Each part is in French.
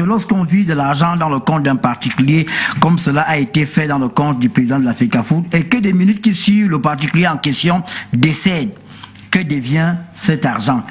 lorsqu'on vit de l'argent dans le compte d'un particulier, comme cela a été fait dans le compte du président de la FECAFOOT, et que des minutes qui suivent, le particulier en question décède, que devient cet argent?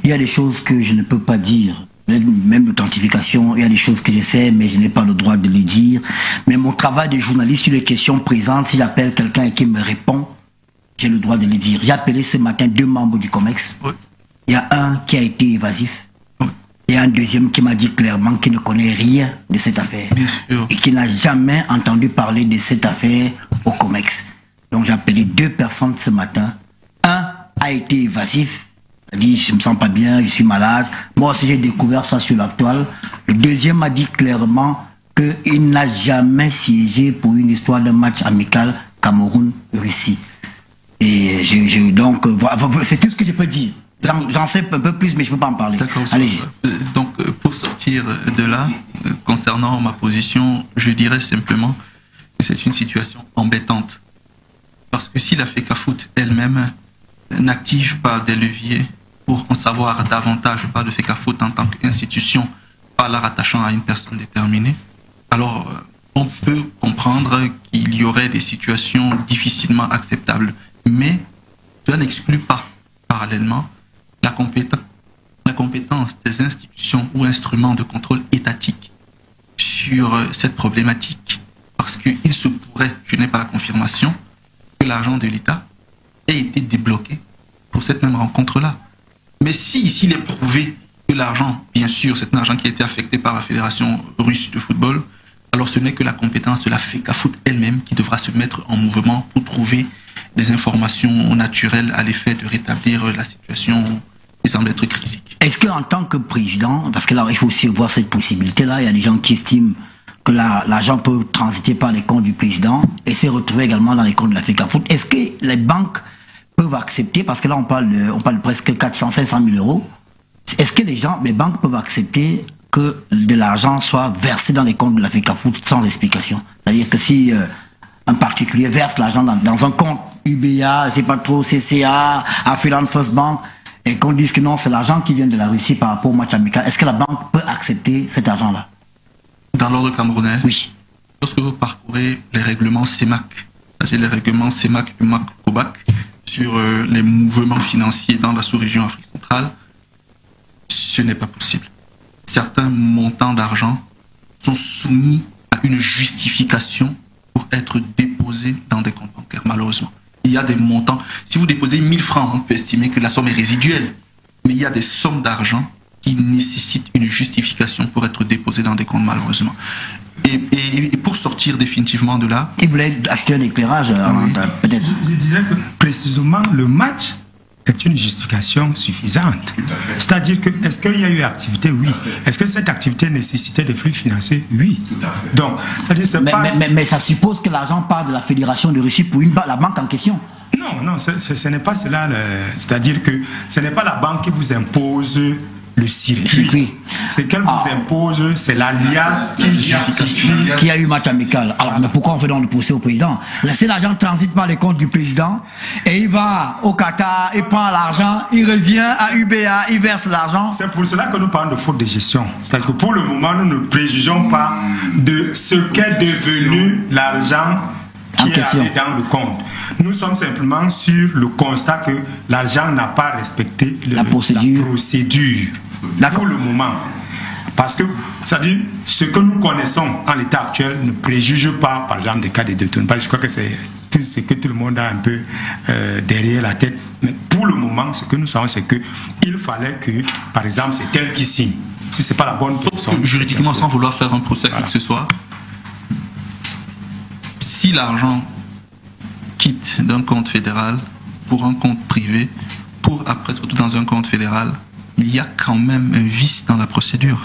Il y a des choses que je ne peux pas dire. Même l'authentification, il y a des choses que je sais, mais je n'ai pas le droit de les dire. Mais mon travail de journaliste sur les questions présentes, si j'appelle quelqu'un et qu'il me répond, j'ai le droit de les dire. J'ai appelé ce matin 2 membres du COMEX. Oui. Il y a un qui a été évasif. Oui. Il y a un deuxième qui m'a dit clairement qu'il ne connaît rien de cette affaire. Bien sûr. Et qui n'a jamais entendu parler de cette affaire au COMEX. Donc j'ai appelé 2 personnes ce matin. Un a été évasif. Il a dit, je me sens pas bien, je suis malade. Moi aussi, j'ai découvert ça sur la toile. Le deuxième m'a dit clairement qu'il n'a jamais siégé pour une histoire de match amical Cameroun-Russie. Et donc, c'est tout ce que je peux dire. J'en sais un peu plus, mais je ne peux pas en parler. Allez-y. Donc, pour sortir de là, concernant ma position, je dirais simplement que c'est une situation embêtante. Parce que si la FECAFOOT elle-même n'active pas des leviers pour en savoir davantage, pas de FECAFOOT en tant qu'institution, pas la rattachant à une personne déterminée, alors on peut comprendre qu'il y aurait des situations difficilement acceptables. Mais cela n'exclut pas, parallèlement, la compétence des institutions ou instruments de contrôle étatique sur cette problématique. Parce qu'il se pourrait, je n'ai pas la confirmation, que l'argent de l'État ait été débloqué pour cette même rencontre-là. Mais si ici il est prouvé que l'argent, bien sûr, c'est un argent qui a été affecté par la Fédération russe de football, alors ce n'est que la compétence de la FECAFOOT elle-même qui devra se mettre en mouvement pour trouver des informations naturelles à l'effet de rétablir la situation qui semble être critique. Est-ce qu'en tant que président, parce que là il faut aussi voir cette possibilité-là, il y a des gens qui estiment que l'argent peut transiter par les comptes du président et se retrouver également dans les comptes de la FECAFOOT, est-ce que les banques peuvent accepter, parce que là on parle de presque 500 000 euros, est-ce que les banques peuvent accepter que de l'argent soit versé dans les comptes de la FECAFOOT sans explication? C'est-à-dire que si un particulier verse l'argent dans un compte UBA, c'est pas trop CCA, Affluent First Bank, et qu'on dise que non, c'est l'argent qui vient de la Russie par rapport au match amical, est-ce que la banque peut accepter cet argent-là? Dans l'ordre camerounais? Oui. Lorsque vous parcourez les règlements CEMAC, les règlements CEMAC et MAC-COBAC, sur les mouvements financiers dans la sous-région Afrique centrale, ce n'est pas possible. Certains montants d'argent sont soumis à une justification pour être déposés dans des comptes bancaires, malheureusement. Il y a des montants, si vous déposez 1000 francs, on peut estimer que la somme est résiduelle, mais il y a des sommes d'argent qui nécessitent une justification pour être déposées dans des comptes, malheureusement. Et pour sortir définitivement de là... Il voulait acheter un éclairage, oui. Peut-être. Je disais que précisément le match est une justification suffisante. C'est-à-dire que, est-ce qu'il y a eu activité? Oui. Est-ce que cette activité nécessitait des flux financiers? Oui. Donc, mais ça suppose que l'argent part de la Fédération de Russie pour la banque en question. Non, ce n'est pas cela. C'est-à-dire que ce n'est pas la banque qui vous impose le circuit. Ce qu'elle vous impose, c'est l'alias qui justifie qu'il y a eu match amical. Alors, mais pourquoi on fait donc le procès au président? Laissez l'argent transite par les comptes du président et il va au Qatar, il prend l'argent, il revient à UBA, il verse l'argent. C'est pour cela que nous parlons de faute de gestion. C'est-à-dire que pour le moment, nous ne préjugeons pas de ce qu'est devenu l'argent qui est allé dans le compte. Nous sommes simplement sur le constat que l'argent n'a pas respecté la procédure. Pour le moment. Parce que, c'est-à-dire, ce que nous connaissons en l'état actuel ne préjuge pas, par exemple, des cas de détournement. Je crois que c'est tout ce que tout le monde a un peu derrière la tête. Mais pour le moment, ce que nous savons, c'est qu'il fallait que, par exemple, c'est tel qui signe. Si ce n'est pas la bonne personne. Juridiquement, sans vouloir faire un procès qui que ce soit, si l'argent quitte d'un compte fédéral pour un compte privé, pour après se retrouver dans un compte fédéral, il y a quand même un vice dans la procédure.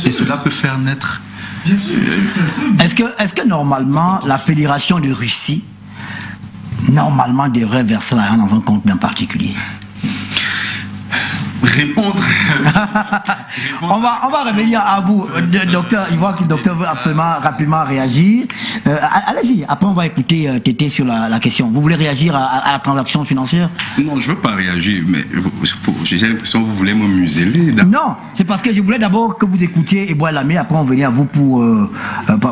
Et cela peut faire naître... Est-ce que normalement, la Fédération de Russie, normalement, devrait verser l'argent dans un compte d'un particulier? répondre. on va revenir à vous, docteur. Il voit que le docteur veut absolument rapidement réagir. Allez-y, après on va écouter Tété sur la question. Vous voulez réagir à la transaction financière? Non, je ne veux pas réagir, mais j'ai l'impression que vous voulez me museler. Non, c'est parce que je voulais d'abord que vous écoutiez et boire la main, après on venait à vous pour...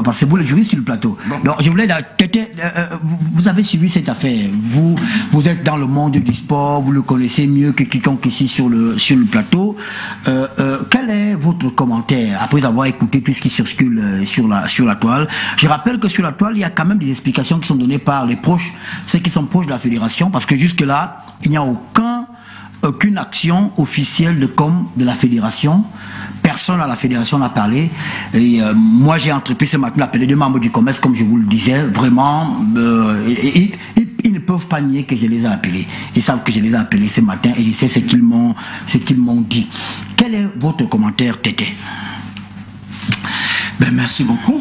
parce que vous le juriste sur le plateau. Bon. Donc je voulais... Tété, vous avez suivi cette affaire. Vous êtes dans le monde du sport, vous le connaissez mieux que quiconque ici sur le plateau. Quel est votre commentaire après avoir écouté tout ce qui circule sur la toile? Je rappelle que sur la toile, il y a quand même des explications qui sont données par les proches, ceux qui sont proches de la fédération, parce que jusque-là, il n'y a aucune action officielle de com de la fédération. Personne à la fédération n'a parlé. Et moi, j'ai entrepris ce matin d'appeler deux membres du commerce, comme je vous le disais. Vraiment, ils ne peuvent pas nier que je les ai appelés. Ils savent que je les ai appelés ce matin et je sais ce qu'ils m'ont dit. Quel est votre commentaire, Tété? Ben, merci beaucoup.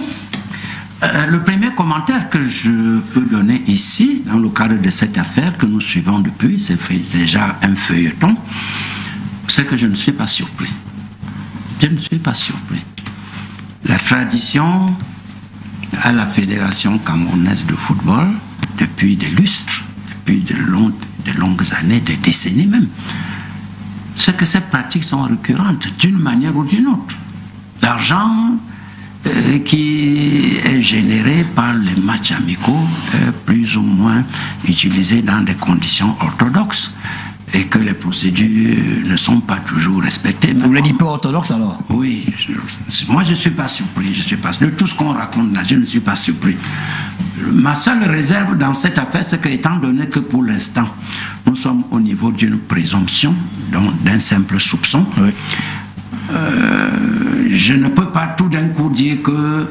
Le premier commentaire que je peux donner ici, dans le cadre de cette affaire que nous suivons depuis, c'est déjà un feuilleton, c'est que je ne suis pas surpris. Je ne suis pas surpris. La tradition à la Fédération camerounaise de football, depuis des lustres, depuis de longues années, des décennies même, c'est que ces pratiques sont récurrentes d'une manière ou d'une autre. L'argent qui est généré par les matchs amicaux est plus ou moins utilisé dans des conditions orthodoxes et que les procédures ne sont pas toujours respectées. Vous voulez dire peu orthodoxe alors? Oui, moi je ne suis pas surpris, de tout ce qu'on raconte là, je ne suis pas surpris. Ma seule réserve dans cette affaire, c'est qu'étant donné que pour l'instant, nous sommes au niveau d'une présomption, donc d'un simple soupçon, oui. Je ne peux pas tout d'un coup dire que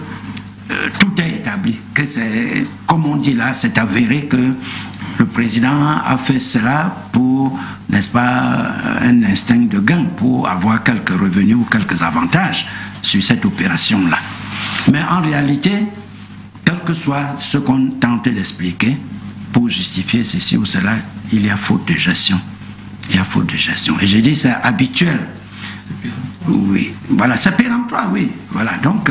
tout est établi, que c'est, comme on dit là, c'est avéré que le président a fait cela pour, n'est-ce pas, un instinct de gain, pour avoir quelques revenus ou quelques avantages sur cette opération-là. Mais en réalité, quel que soit ce qu'on tente d'expliquer, pour justifier ceci ou cela, il y a faute de gestion. Il y a faute de gestion. Et je dis c'est habituel. Oui, voilà, c'est péremptoire, oui. Voilà, donc,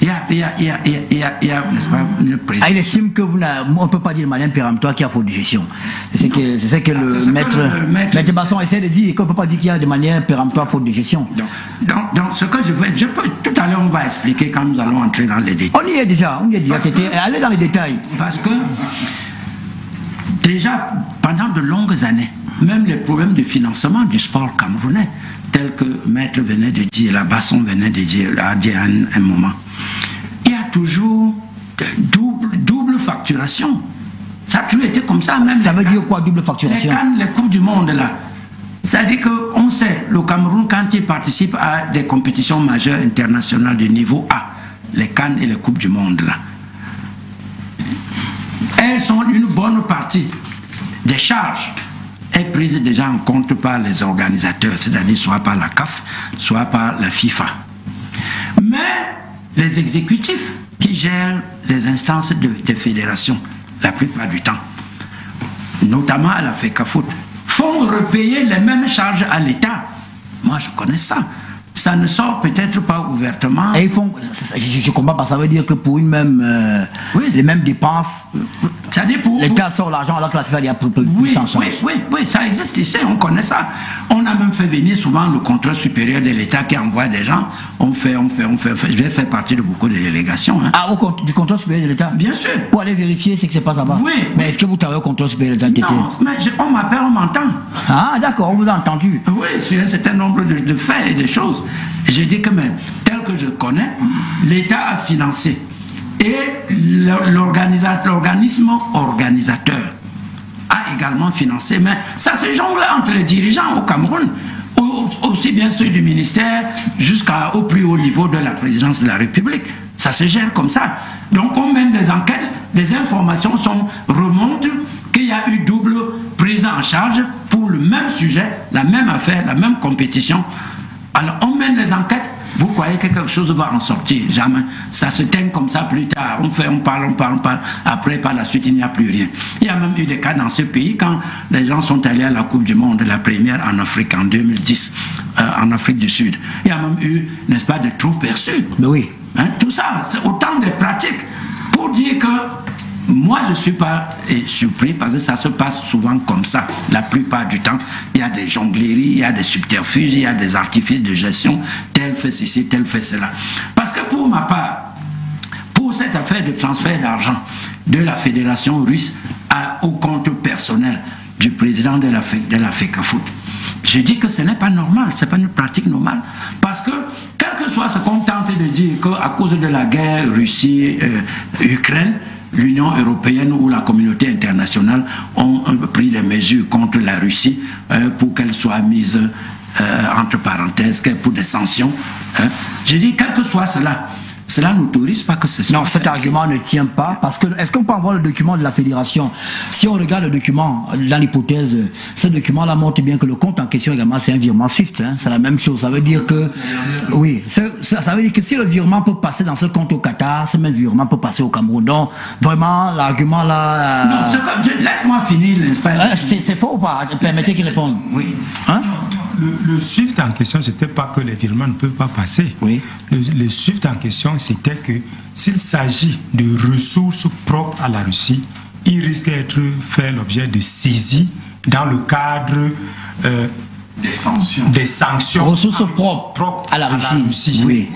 il y a, n'est-ce pas, une précision. Il estime que on ne peut pas dire de manière péremptoire qu'il y a faute de gestion. C'est ce que le maître Basson essaie de dire, qu'on ne peut pas dire qu'il y a de manière péremptoire faute de gestion. Donc ce que tout à l'heure, on va expliquer quand nous allons entrer dans les détails. On y est déjà, allez dans les détails. Parce que, déjà, pendant de longues années, même les problèmes de financement du sport camerounais, tel que Maître venait de dire, la Basson venait de dire à un moment, il y a toujours double facturation. Ça a toujours été comme ça. Même ça veut dire quoi, double facturation? Les Coupes du Monde, là. C'est-à-dire qu'on sait, le Cameroun, quand il participe à des compétitions majeures internationales de niveau A, les Cannes et les Coupes du Monde, là, elles sont une bonne partie des charges est prise déjà en compte par les organisateurs, c'est-à-dire soit par la CAF, soit par la FIFA. Mais les exécutifs qui gèrent les instances des fédérations, la plupart du temps, notamment à la FECAFOOT, font repayer les mêmes charges à l'État. Moi, je connais ça. Ça ne sort peut-être pas ouvertement. Et ils font, je comprends pas, ça veut dire que pour une même, les mêmes dépenses, l'État sort l'argent alors que la FIFA y a plus en charge. Oui, ça existe ici, on connaît ça. On a même fait venir souvent le contrôle supérieur de l'État qui envoie des gens. On fait. Je vais faire partie de beaucoup de délégations. Hein. Ah, du contrôle supérieur de l'État? Bien sûr. Pour aller vérifier ce qui se passe là-bas? Oui. Mais est-ce que vous travaillez au contrôle supérieur de l'État? Non, mais on m'appelle, on m'entend. Ah, d'accord, on vous a entendu. Oui, sur un certain nombre de faits et de choses. Je dis que même, tel que je connais, l'État a financé et l'organisme organisateur a également financé, mais ça se jongle entre les dirigeants au Cameroun, aussi bien ceux du ministère jusqu'au plus haut niveau de la présidence de la République. Ça se gère comme ça. Donc on mène des enquêtes, des informations remontent qu'il y a eu double prise en charge pour le même sujet, la même affaire, la même compétition. Alors on mène des enquêtes vous croyez que quelque chose va en sortir? Jamais. Ça se teint comme ça plus tard. On fait, on parle. Après, par la suite, il n'y a plus rien. Il y a même eu des cas dans ce pays quand les gens sont allés à la Coupe du Monde, la première en Afrique en 2010, en Afrique du Sud. Il y a même eu, n'est-ce pas, de trous perçus. Mais oui. Hein, tout ça, c'est autant de pratiques pour dire que moi, je ne suis pas surpris parce que ça se passe souvent comme ça. La plupart du temps, il y a des jongleries, il y a des subterfuges, il y a des artifices de gestion. Tel fait ceci, tel fait cela. Parce que pour ma part, pour cette affaire de transfert d'argent de la fédération russe au compte personnel du président de la FECAFOOT, je dis que ce n'est pas normal, ce n'est pas une pratique normale. Parce que, quel que soit ce qu'on tente de dire qu'à cause de la guerre Russie-Ukraine, l'Union européenne ou la communauté internationale ont pris des mesures contre la Russie pour qu'elle soit mise entre parenthèses, pour des sanctions. Je dis, quel que soit cela n'autorise pas que ce soit. Non, cet argument ne tient pas, parce que est-ce qu'on peut avoir le document de la fédération? Si on regarde le document, dans l'hypothèse, ce document-là montre bien que le compte en question également, c'est un virement SWIFT. Hein, c'est la même chose. Ça veut dire que, oui, ça veut dire que si le virement peut passer dans ce compte au Qatar, ce même virement peut passer au Cameroun. Donc, vraiment, l'argument là. Non, laisse-moi finir, n'est-ce pas? C'est faux ou pas? Permettez qu'il réponde. Oui. Hein? Le SWIFT en question, c'était pas que les virements ne peuvent pas passer. Oui. Le SWIFT en question, c'était que s'il s'agit de ressources propres à la Russie, il risque d'être fait l'objet de saisie dans le cadre des sanctions. Ressources propres à la Russie. Oui.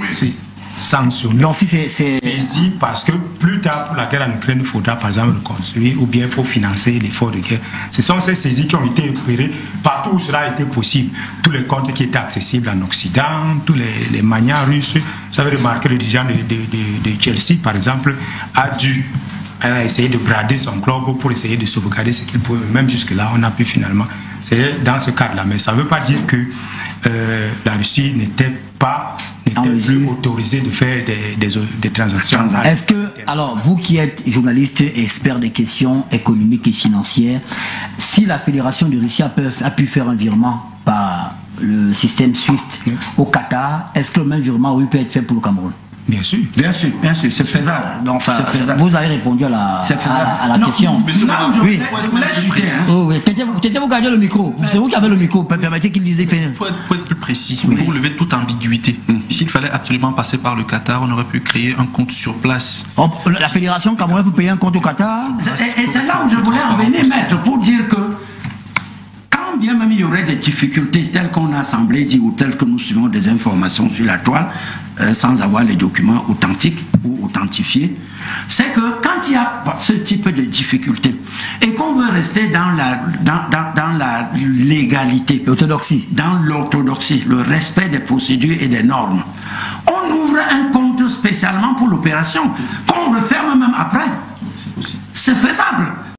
Sanctions. Donc si c'est saisi parce que plus tard pour la guerre en Ukraine, il faudra par exemple reconstruire ou bien il faut financer l'effort de guerre. Ce sont ces saisies qui ont été opérées partout où cela a été possible. Tous les comptes qui étaient accessibles en Occident, tous les manias russes. Vous avez remarqué le dirigeant de Chelsea par exemple a dû essayer de brader son club pour essayer de sauvegarder ce qu'il pouvait. Même jusque là on a pu finalement. C'est dans ce cadre-là. Mais ça ne veut pas dire que la Russie n'était plus autorisée de faire des transactions. Est-ce que, alors, vous qui êtes journaliste et expert des questions économiques et financières, si la Fédération de Russie a pu faire un virement par le système SWIFT au Qatar, est-ce que le même virement peut être fait pour le Cameroun? Bien sûr, c'est faisable. Donc, vous avez répondu à la question. Oui. Vous gardez le micro. C'est vous qui avez le micro. Permettez qu'il dise. Pour être plus précis, pour lever toute ambiguïté, s'il fallait absolument passer par le Qatar, on aurait pu créer un compte sur place. La fédération camerounaise peut payer un compte au Qatar. Et c'est là où je voulais en venir, maître, pour dire que quand bien même il y aurait des difficultés telles qu'on a semblé dire ou telles que nous suivons des informations sur la toile, sans avoir les documents authentiques ou authentifiés, c'est que quand il y a ce type de difficultés et qu'on veut rester dans la légalité, dans l'orthodoxie, le respect des procédures et des normes, on ouvre un compte spécialement pour l'opération, qu'on referme même après. C'est faisable.